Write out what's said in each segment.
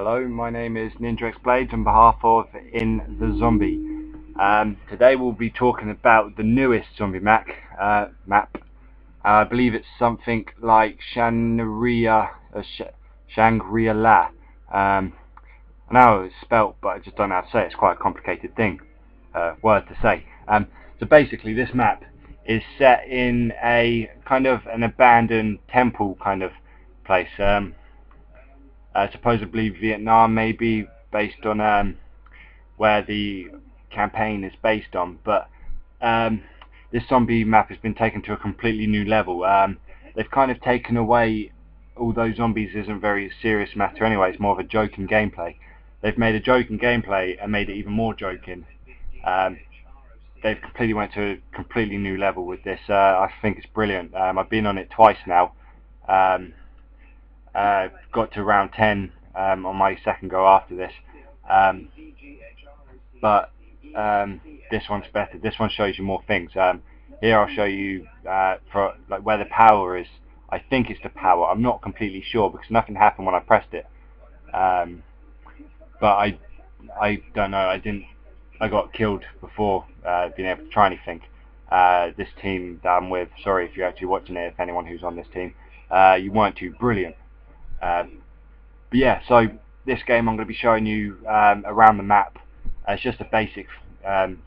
Hello, my name is NinjaXBlades on behalf of InTheZombie. Today we'll be talking about the newest zombie map. I believe it's something like Shangri-La. I know it's spelt, but I just don't know how to say it. It's quite a complicated word to say. So basically, this map is set in a kind of an abandoned temple kind of place. Supposedly Vietnam, maybe based on where the campaign is based on. But this zombie map has been taken to a completely new level. They've kind of taken away, although zombies isn't very serious matter anyway, it's more of a joking gameplay. They've made a joking gameplay and made it even more joking. Um, they've completely went to a completely new level with this. I think it's brilliant. I've been on it twice now. Um, got to round 10 on my second go after this. Um, but this one's better. This one shows you more things. Here I'll show you for like where the power is. I think it's the power. I'm not completely sure because nothing happened when I pressed it. But I don't know. I got killed before being able to try anything. This team that I'm with. Sorry if you're actually watching it. If anyone who's on this team, you weren't too brilliant. But yeah, so this game I'm going to be showing you around the map. It's just a basic kind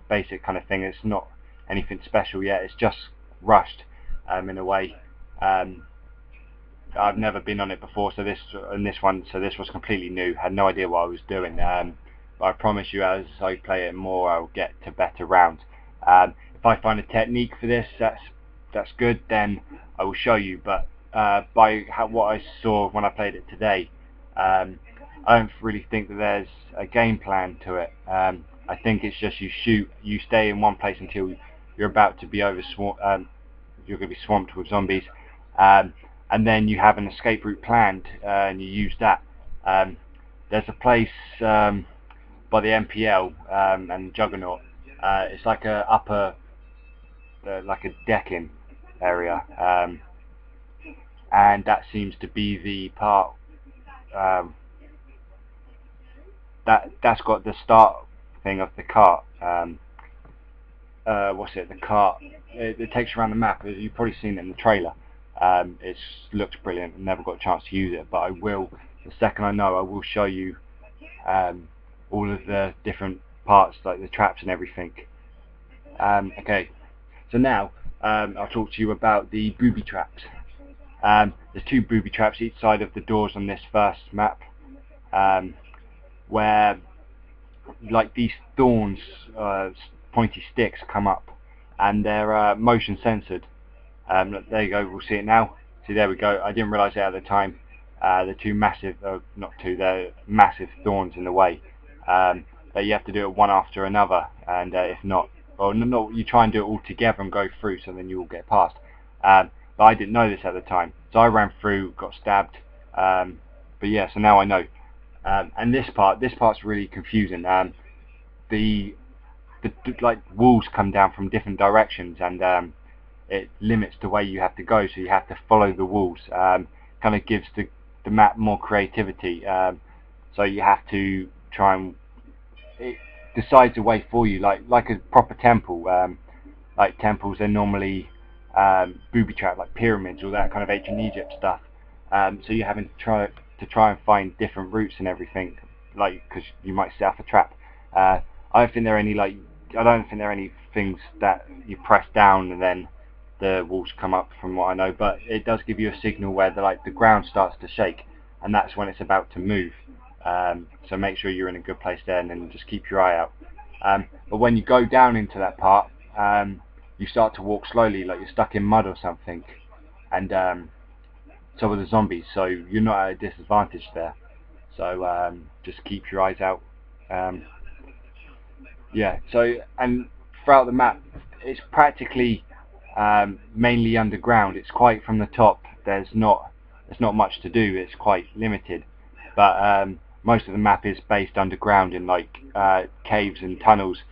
of thing. It's not anything special yet. It's just rushed in a way. I've never been on it before, so this was completely new. Had no idea what I was doing. But I promise you, as I play it more, I'll get to better rounds. If I find a technique for this that's good, then I will show you. But what I saw when I played it today, I don't really think that there's a game plan to it. I think it's just you shoot, you stay in one place until you're about to be you're going to be swamped with zombies, and then you have an escape route planned, and you use that. There's a place by the MPL and Juggernaut. It's like like a decking area, and that seems to be the part. That's got the start thing of the cart. What's it? The cart. It takes you around the map. You've probably seen it in the trailer. It looks brilliant. I've never got a chance to use it, but I will. The second I know, I will show you all of the different parts, like the traps and everything. Okay, so now I'll talk to you about the booby traps. There's two booby traps each side of the doors on this first map. Where like these thorns, pointy sticks come up, and they're motion censored. There you go, we'll see it now. See, there we go. I didn't realise it at the time. The two massive, they're massive thorns in the way. That you have to do it one after another, and if not, or no, you try and do it all together and go through, so then you will get past. But I didn't know this at the time, so I ran through, got stabbed. But yeah, so now I know. And this part's really confusing. The like walls come down from different directions, and it limits the way you have to go. So you have to follow the walls. Kind of gives the map more creativity. So you have to try and it decides the way for you, like a proper temple. Like temples, they're normally booby trap, like pyramids, all that kind of ancient Egypt stuff. So you're having to try and find different routes and everything, like because you might set up a trap. I don't think there are any things that you press down and then the walls come up, from what I know. But it does give you a signal where the ground starts to shake, and that's when it's about to move. So make sure you're in a good place there, and then just keep your eye out. But when you go down into that part, you start to walk slowly, like you're stuck in mud or something, and so are the zombies, so you're not at a disadvantage there. So just keep your eyes out. Yeah, so, and throughout the map it's practically mainly underground. It's quite from the top. There's not much to do. It's quite limited, but most of the map is based underground in like caves and tunnels,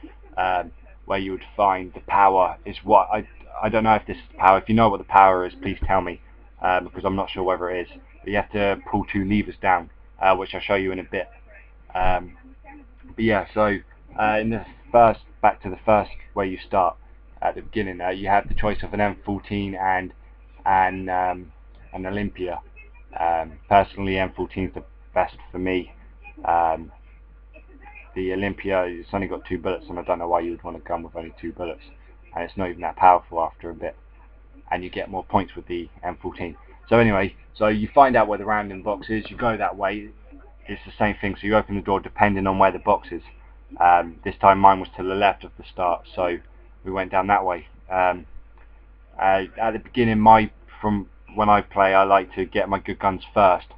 where you would find the power. Is what I don't know if this is the power. If you know what the power is, please tell me, because I'm not sure whether it is. But you have to pull two levers down, which I'll show you in a bit. But yeah, so in the first, back to the first where you start at the beginning, you have the choice of an M14 and an Olympia. Personally, M14 is the best for me. Um, the Olympia, it's only got 2 bullets, and I don't know why you would want a gun with only 2 bullets, and it's not even that powerful after a bit, and you get more points with the M14. So anyway, so you find out where the random box is, you go that way. It's the same thing, so you open the door depending on where the box is. This time mine was to the left of the start, so we went down that way. At the beginning, from when I play, I like to get my good guns first,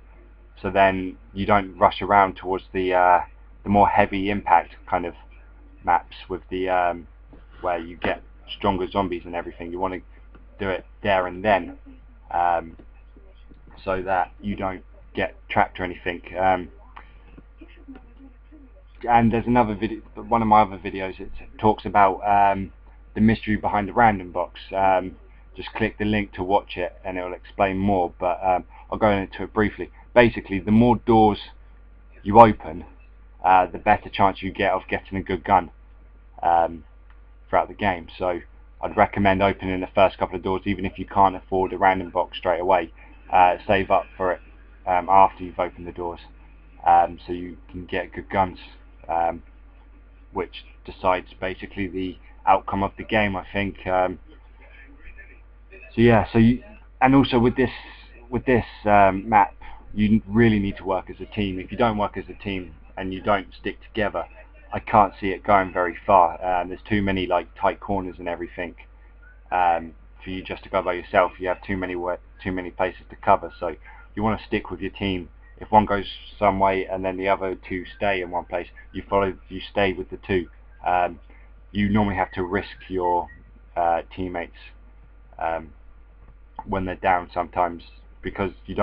so then you don't rush around towards the more heavy impact kind of maps with the where you get stronger zombies and everything. You want to do it there and then, so that you don't get trapped or anything. And there's another video, one of my other videos, it talks about the mystery behind the random box. Just click the link to watch it and it will explain more, but I'll go into it briefly. Basically, the more doors you open, the better chance you get of getting a good gun throughout the game. So I'd recommend opening the first couple of doors, even if you can't afford a random box straight away. Save up for it after you've opened the doors, so you can get good guns, which decides basically the outcome of the game, I think. So yeah, and also with this map, you really need to work as a team. If you don't work as a team and you don't stick together, I can't see it going very far. There's too many like tight corners and everything for you just to go by yourself. You have too many places to cover. So you want to stick with your team. If one goes some way and then the other two stay in one place, you stay with the two. You normally have to risk your teammates when they're down sometimes, because you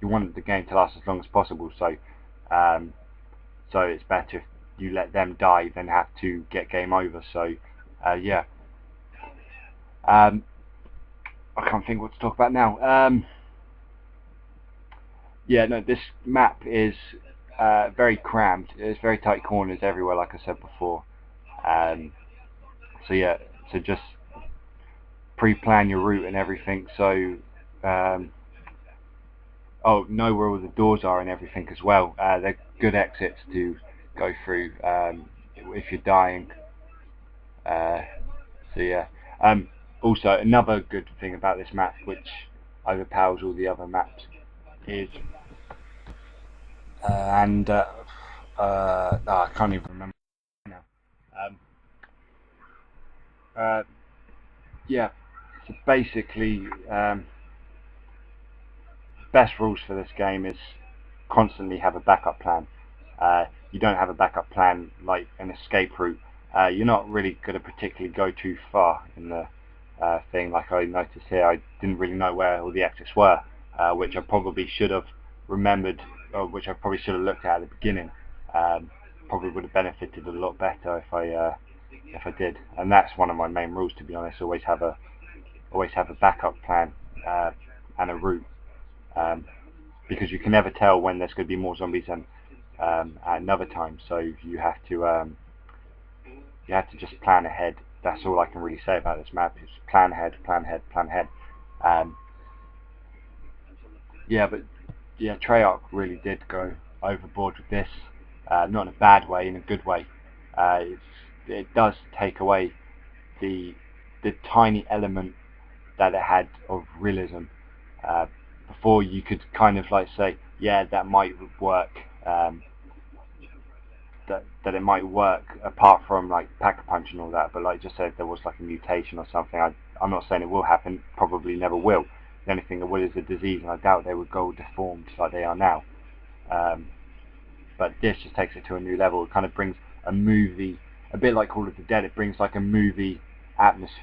want the game to last as long as possible. So so it's better if you let them die than have to get game over. So yeah, I can't think what to talk about now. Yeah, no, this map is very crammed. There's very tight corners everywhere, like I said before. So yeah, so just pre-plan your route and everything. So know where all the doors are and everything as well. They're good exits to go through if you're dying. So yeah. Also, another good thing about this map, which overpowers all the other maps, is I can't even remember now. Yeah. So basically, best rules for this game is constantly have a backup plan. You don't have a backup plan like an escape route, you're not really going to particularly go too far in the thing. Like I noticed here, I didn't really know where all the exits were, which I probably should have remembered, or which I probably should have looked at the beginning. Probably would have benefited a lot better if I did. And that's one of my main rules, to be honest. Always have a backup plan and a route, because you can never tell when there's going to be more zombies than at another time. So you have to just plan ahead. That's all I can really say about this map, is plan ahead, plan ahead, plan ahead. Yeah, but yeah, Treyarch really did go overboard with this, not in a bad way, in a good way. It does take away the tiny element that it had of realism. Before, you could kind of like say, yeah, that might work, that it might work apart from like Pack-a-Punch and all that, but like just say if there was like a mutation or something, I'm not saying it will happen, probably never will. The only thing that will is a disease, and I doubt they would go deformed like they are now. But this just takes it to a new level. It kind of brings a movie, a bit like Call of the Dead, it brings like a movie atmosphere